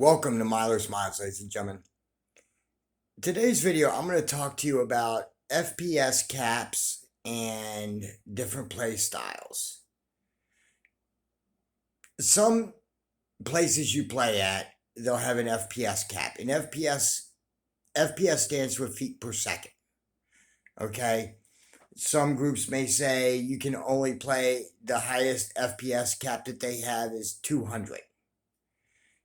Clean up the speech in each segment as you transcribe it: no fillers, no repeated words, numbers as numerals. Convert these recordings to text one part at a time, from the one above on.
Welcome to Myler's Minds, ladies and gentlemen. Today's video, I'm going to talk to you about FPS caps and different play styles. Some places you play at, they'll have an FPS cap. And FPS stands for feet per second. Okay? Some groups may say you can only play the highest FPS cap that they have is 200.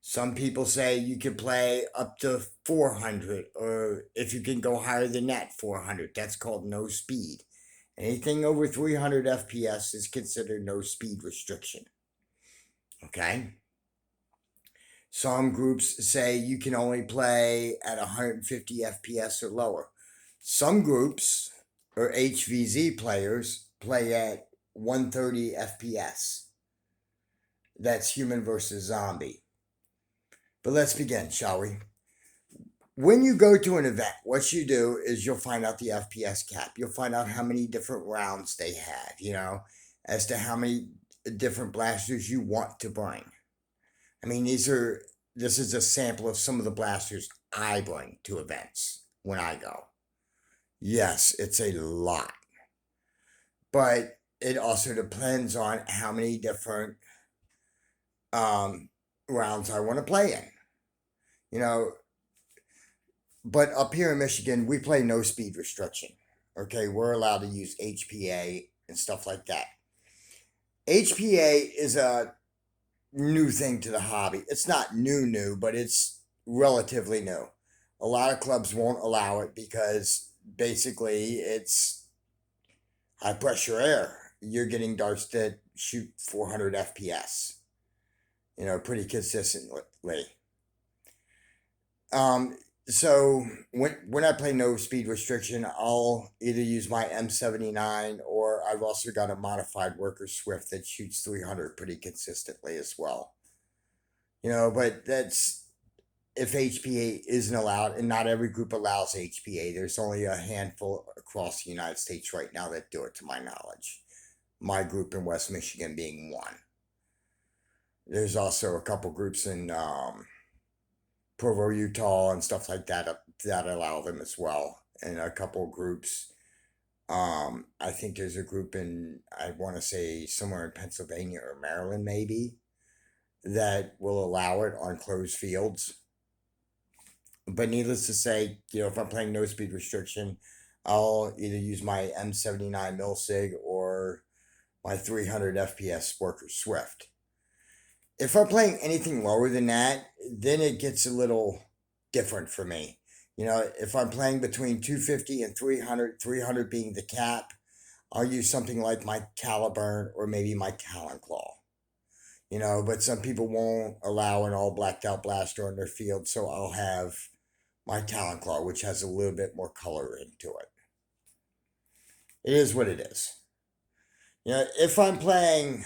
Some people say you can play up to 400, or if you can go higher than that, 400. That's called no speed. Anything over 300 FPS is considered no speed restriction. Okay? Some groups say you can only play at 150 FPS or lower. Some groups, or HVZ players, play at 130 FPS. That's human versus zombie. But let's begin, shall we? When you go to an event, what you do is you'll find out the FPS cap. You'll find out how many different rounds they have, as to how many different blasters you want to bring. I mean, this is a sample of some of the blasters I bring to events when I go. Yes, it's a lot. But it also depends on how many different rounds I want to play in. But up here in Michigan, we play no speed restriction. Okay, we're allowed to use HPA and stuff like that. HPA is a new thing to the hobby. It's not new, but it's relatively new. A lot of clubs won't allow it because basically it's high pressure air. You're getting darts that shoot 400 FPS, pretty consistently. So when I play no speed restriction, I'll either use my M79 or I've also got a modified Worker Swift that shoots 300 pretty consistently as well. But that's if HPA isn't allowed, and not every group allows HPA. There's only a handful across the United States right now that do it, to my knowledge. My group in West Michigan being one. There's also a couple groups in Provo, Utah, and stuff like that allow them as well, and a couple groups. I think there's a group I want to say somewhere in Pennsylvania or Maryland, maybe, that will allow it on closed fields. But needless to say, if I'm playing no speed restriction, I'll either use my M79 Milsig or my 300 FPS Worker Swift. If I'm playing anything lower than that, then it gets a little different for me. If I'm playing between 250 and 300, 300 being the cap, I'll use something like my Caliburn or maybe my Talon Claw. But some people won't allow an all blacked out blaster on their field, so I'll have my Talon Claw, which has a little bit more color into it. It is what it is. If I'm playing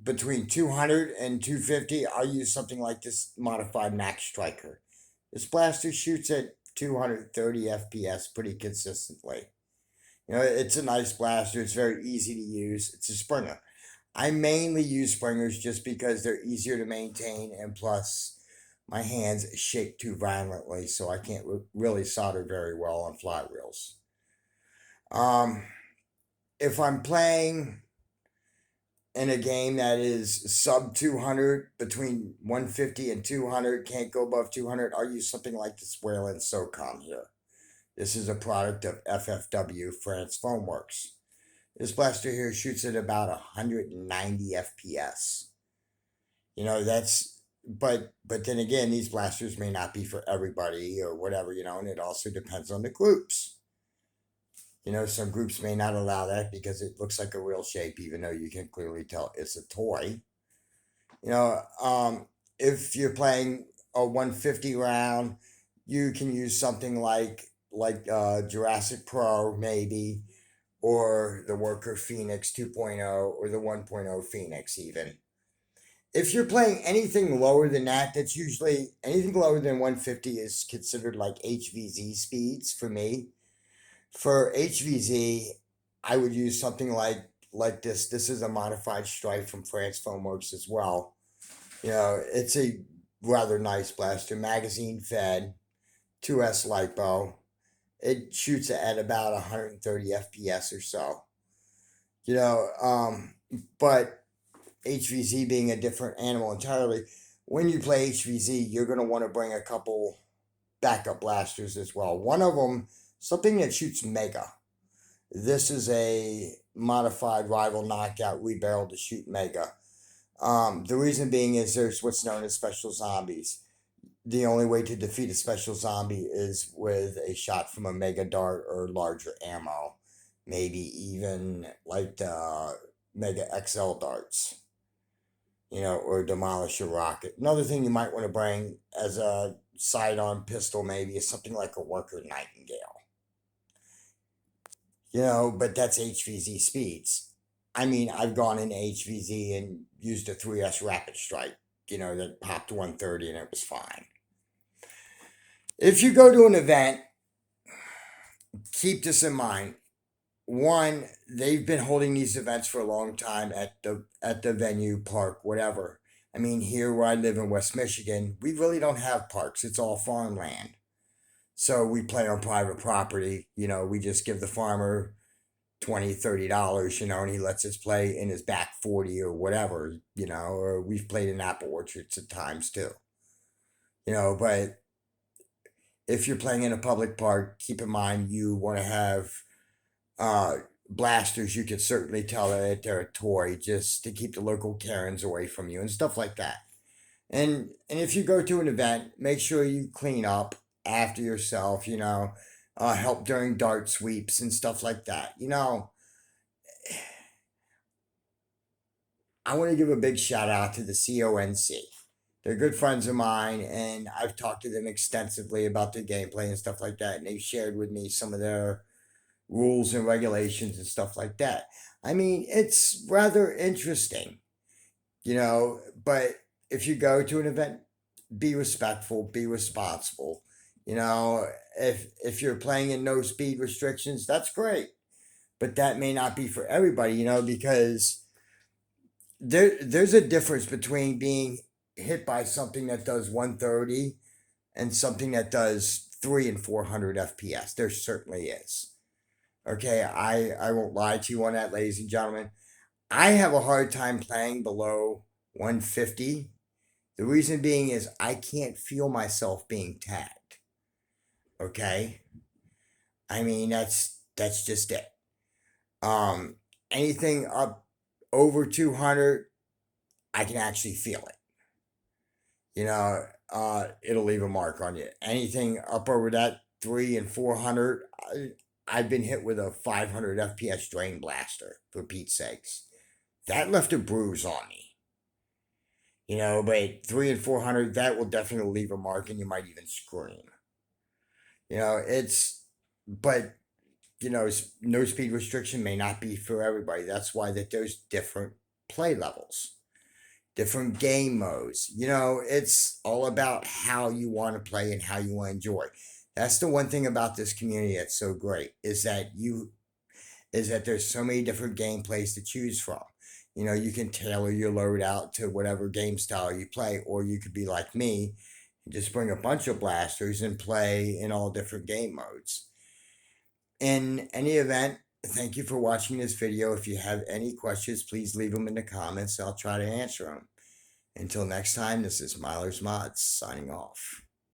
between 200 and 250, I'll use something like this modified Max Striker. This blaster shoots at 230 FPS pretty consistently. It's a nice blaster. It's very easy to use. It's a Springer. I mainly use Springers just because they're easier to maintain, and plus my hands shake too violently, so I can't really solder very well on flywheels. If I'm playing in a game that is sub 200, between 150 and 200, can't go above 200, I'll use something like this Wayland SOCOM here. This is a product of FFW, France Foamworks. This blaster here shoots at about 190 FPS. But then again, these blasters may not be for everybody or whatever, and it also depends on the groups. Some groups may not allow that because it looks like a real shape, even though you can clearly tell it's a toy. If you're playing a 150 round, you can use something like Jurassic Pro, maybe, or the Worker Phoenix 2.0, or the 1.0 Phoenix even. If you're playing anything lower than that, that's usually anything lower than 150 is considered like HVZ speeds for me. For HVZ, I would use something like this. This is a modified Strife from France Foamworks as well. It's a rather nice blaster, magazine fed, 2S lipo. It shoots at about 130 FPS or so. You know, but HVZ being a different animal entirely, when you play HVZ, you're going to want to bring a couple backup blasters as well. One of them, something that shoots mega. This is a modified rival knockout rebarrel to shoot mega. The reason being is there's what's known as special zombies. The only way to defeat a special zombie is with a shot from a mega dart or larger ammo, maybe even like the mega XL darts, or demolish a rocket. Another thing you might want to bring as a sidearm pistol maybe is something like a worker nightingale. But that's HVZ speeds. I mean, I've gone in HVZ and used a 3S Rapid Strike, that popped 130 and it was fine. If you go to an event, keep this in mind. One, they've been holding these events for a long time at the venue, park, whatever. I mean, here where I live in West Michigan, we really don't have parks. It's all farmland. So we play on private property. We just give the farmer $20, $30, and he lets us play in his back 40 or whatever, or we've played in apple orchards at times too. But if you're playing in a public park, keep in mind you want to have blasters. You could certainly tell that they're a toy just to keep the local Karens away from you and stuff like that. And if you go to an event, make sure you clean up after yourself, help during dart sweeps and stuff like that. I want to give a big shout out to the CONC. They're good friends of mine, and I've talked to them extensively about the gameplay and stuff like that, and they've shared with me some of their rules and regulations and stuff like that. I mean, it's rather interesting, but if you go to an event, be respectful, be responsible. If you're playing in no speed restrictions, that's great. But that may not be for everybody, because there's a difference between being hit by something that does 130 and something that does 3 and 400 FPS. There certainly is. Okay, I won't lie to you on that, ladies and gentlemen. I have a hard time playing below 150. The reason being is I can't feel myself being tagged. Okay? I mean, that's just it. Anything up over 200, I can actually feel it. It'll leave a mark on you. Anything up over that 3 and 400, I've been hit with a 500 FPS drain blaster, for Pete's sakes. That left a bruise on me. But 3 and 400, that will definitely leave a mark and you might even scream. But, no speed restriction may not be for everybody. That's why that there's different play levels, different game modes. It's all about how you want to play and how you want to enjoy. That's the one thing about this community that's so great is that there's so many different gameplays to choose from. You can tailor your loadout to whatever game style you play, or you could be like me and just bring a bunch of blasters and play in all different game modes. In any event, thank you for watching this video. If you have any questions, please leave them in the comments. I'll try to answer them. Until next time, this is Myler's Mods signing off.